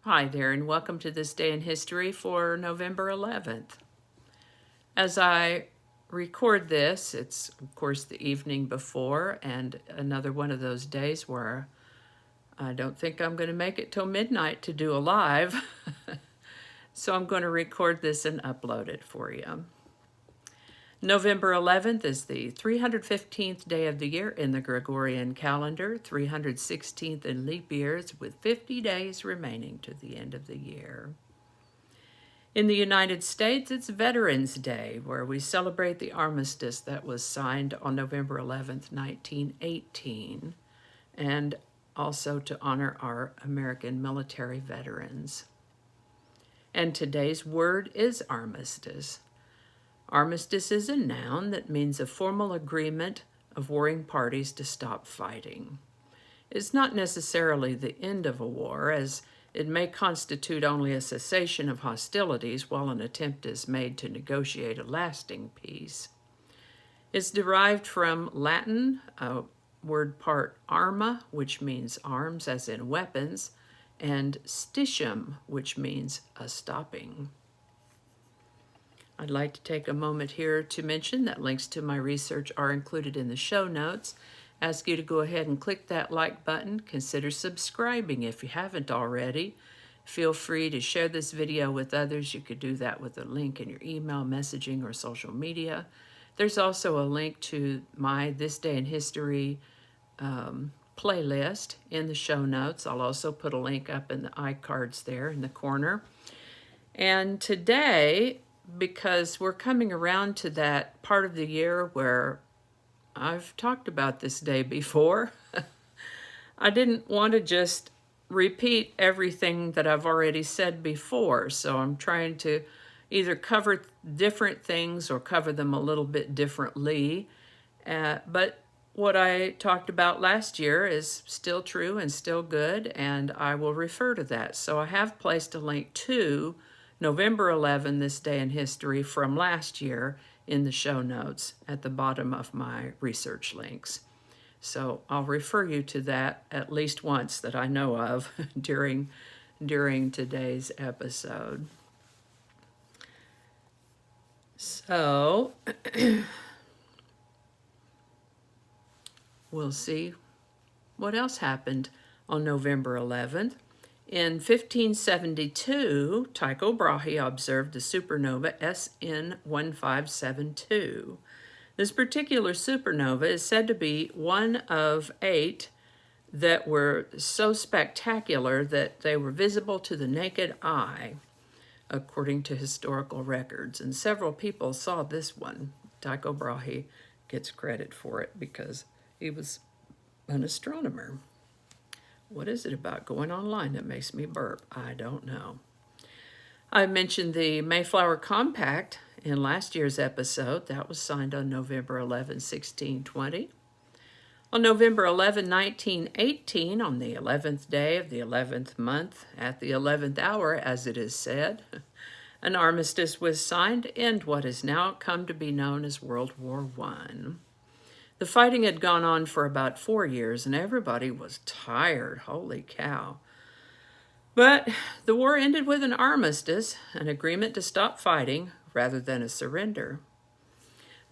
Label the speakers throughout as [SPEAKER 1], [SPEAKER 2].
[SPEAKER 1] Hi there, and welcome to this day in history for November 11th. As I record this, it's of course the evening before, and another one of those days where I don't think I'm going to make it till midnight to do a live. So I'm going to record this and upload it for you. November 11th is the 315th day of the year in the Gregorian calendar, 316th in leap years, with 50 days remaining to the end of the year. In the United States, it's Veterans Day, where we celebrate the armistice that was signed on November 11th, 1918, and also to honor our American military veterans. And today's word is armistice. Armistice is a noun that means a formal agreement of warring parties to stop fighting. It's not necessarily the end of a war, as it may constitute only a cessation of hostilities while an attempt is made to negotiate a lasting peace. It's derived from Latin, word part arma, which means arms as in weapons, and stitium, which means a stopping. I'd like to take a moment here to mention that links to my research are included in the show notes. Ask you to go ahead and click that like button. Consider subscribing if you haven't already. Feel free to share this video with others. You could do that with a link in your email, messaging, or social media. There's also a link to my This Day in History playlist in the show notes. I'll also put a link up in the iCards there in the corner. And today, because we're coming around to that part of the year where I've talked about this day before, I didn't want to just repeat everything that I've already said before, so I'm trying to either cover different things or cover them a little bit differently. But what I talked about last year is still true and still good, and I will refer to that. So I have placed a link to November 11, this day in history from last year in the show notes at the bottom of my research links. So I'll refer you to that at least once that I know of during today's episode. So we'll see what else happened on November 11th. In 1572, Tycho Brahe observed the supernova SN 1572. This particular supernova is said to be one of 8 that were so spectacular that they were visible to the naked eye, according to historical records. And several people saw this one. Tycho Brahe gets credit for it because he was an astronomer. What is it about going online that makes me burp? I don't know. I mentioned the Mayflower Compact in last year's episode. That was signed on November 11, 1620. On November 11, 1918, on the 11th day of the 11th month, at the 11th hour, as it is said, an armistice was signed to end what has now come to be known as World War I. The fighting had gone on for about 4 years, and everybody was tired. Holy cow. But the war ended with an armistice, an agreement to stop fighting rather than a surrender.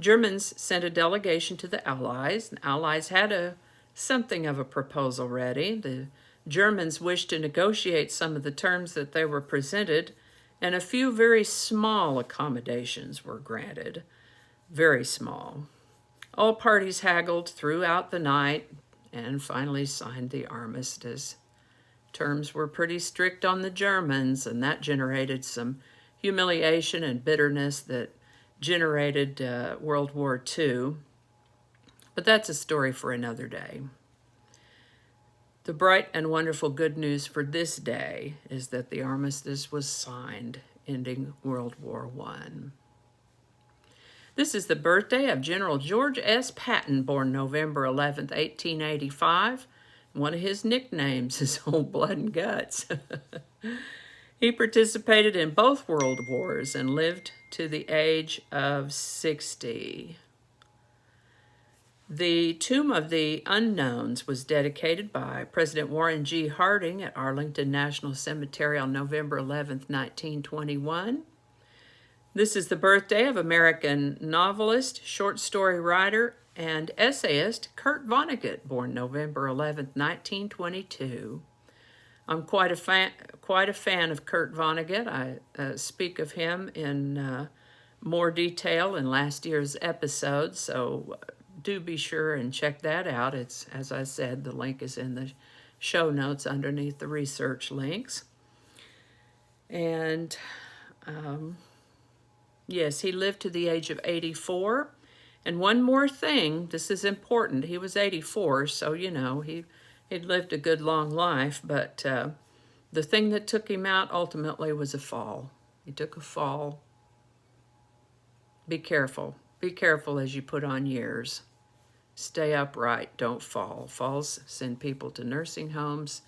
[SPEAKER 1] Germans sent a delegation to the Allies. The Allies had something of a proposal ready. The Germans wished to negotiate some of the terms that they were presented, and a few very small accommodations were granted. Very small. All parties haggled throughout the night and finally signed the armistice. Terms were pretty strict on the Germans, and that generated some humiliation and bitterness that generated World War II. But that's a story for another day. The bright and wonderful good news for this day is that the armistice was signed, ending World War I. This is the birthday of General George S. Patton, born November 11, 1885. One of his nicknames is Old Blood and Guts. He participated in both world wars and lived to the age of 60. The Tomb of the Unknowns was dedicated by President Warren G. Harding at Arlington National Cemetery on November 11th, 1921. This is the birthday of American novelist, short story writer, and essayist Kurt Vonnegut, born November 11th, 1922. I'm quite a fan of Kurt Vonnegut. I speak of him in more detail in last year's episode, so do be sure and check that out. It's, as I said, the link is in the show notes underneath the research links. And yes, he lived to the age of 84. And one more thing, this is important. He was 84, so, you know, he'd lived a good long life, but the thing that took him out ultimately was a fall. He took a fall. Be careful. Be careful as you put on years. Stay upright. Don't fall. Falls send people to nursing homes,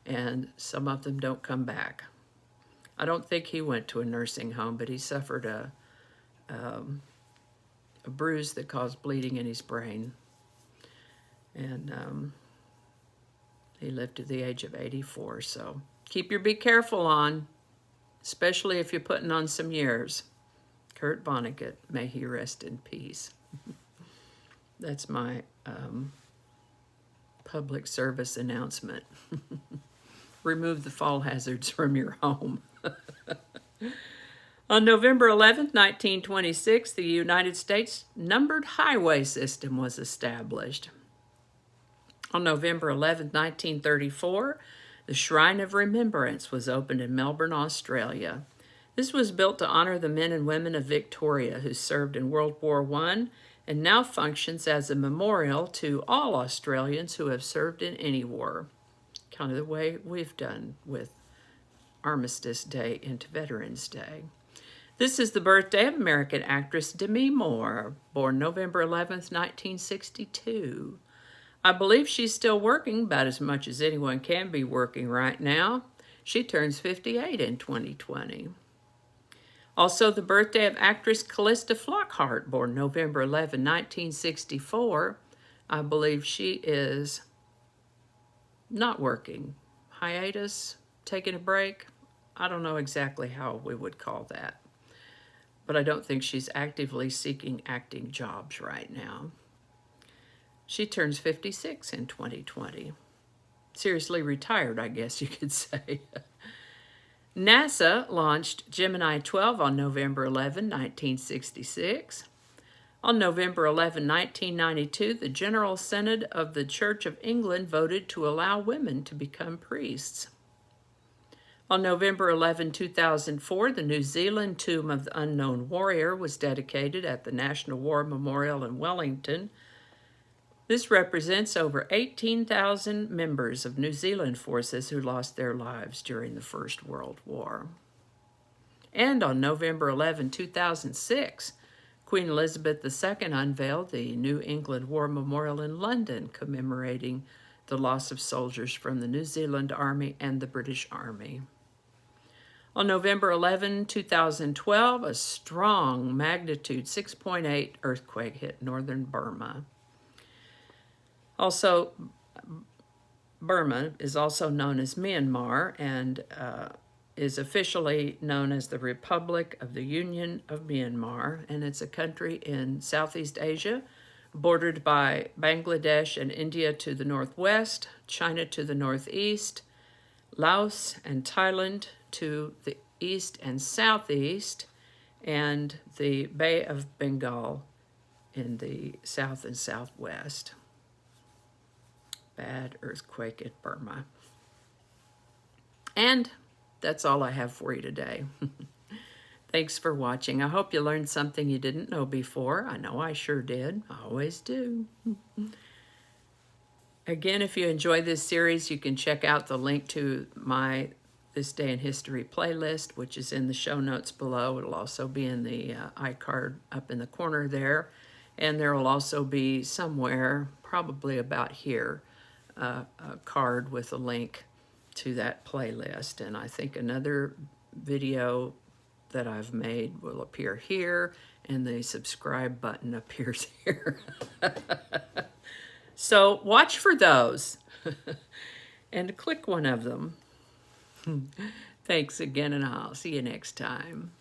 [SPEAKER 1] and some of them don't come back. I don't think he went to a nursing home, but he suffered a bruise that caused bleeding in his brain. And he lived to the age of 84. So keep your be careful on, especially if you're putting on some years. Kurt Vonnegut, may he rest in peace. That's my public service announcement. Remove the fall hazards from your home. On November 11th, 1926, the United States numbered highway system was established. On November 11th, 1934, the Shrine of Remembrance was opened in Melbourne, Australia. This was built to honor the men and women of Victoria who served in World War I and now functions as a memorial to all Australians who have served in any war, kind of the way we've done with Armistice Day into Veterans Day. This is the birthday of American actress Demi Moore, born November 11th, 1962. I believe she's still working about as much as anyone can be working right now. She turns 58 in 2020. Also the birthday of actress Calista Flockhart, born November 11, 1964. I believe she is not working. Hiatus, taking a break. I don't know exactly how we would call that. But I don't think she's actively seeking acting jobs right now. She turns 56 in 2020. Seriously retired, I guess you could say. NASA launched Gemini 12 on November 11, 1966. On November 11, 1992, the General Synod of the Church of England voted to allow women to become priests. On November 11, 2004, the New Zealand Tomb of the Unknown Warrior was dedicated at the National War Memorial in Wellington. This represents over 18,000 members of New Zealand forces who lost their lives during the First World War. And on November 11, 2006, Queen Elizabeth II unveiled the New England War Memorial in London, commemorating the loss of soldiers from the New Zealand Army and the British Army. On November 11, 2012, a strong magnitude 6.8 earthquake hit northern Burma. Also, Burma is also known as Myanmar and is officially known as the Republic of the Union of Myanmar, and it's a country in Southeast Asia, bordered by Bangladesh and India to the northwest, China to the northeast, Laos and Thailand to the east and southeast, and the Bay of Bengal in the south and southwest. Bad earthquake in Burma. And that's all I have for you today. Thanks for watching. I hope you learned something you didn't know before. I know I sure did. I always do. Again, if you enjoy this series, you can check out the link to my This Day in History playlist, which is in the show notes below. It'll also be in the iCard up in the corner there. And there will also be somewhere, probably about here, a card with a link to that playlist. And I think another video that I've made will appear here, and the subscribe button appears here. So watch for those and click one of them. Thanks again, and I'll see you next time.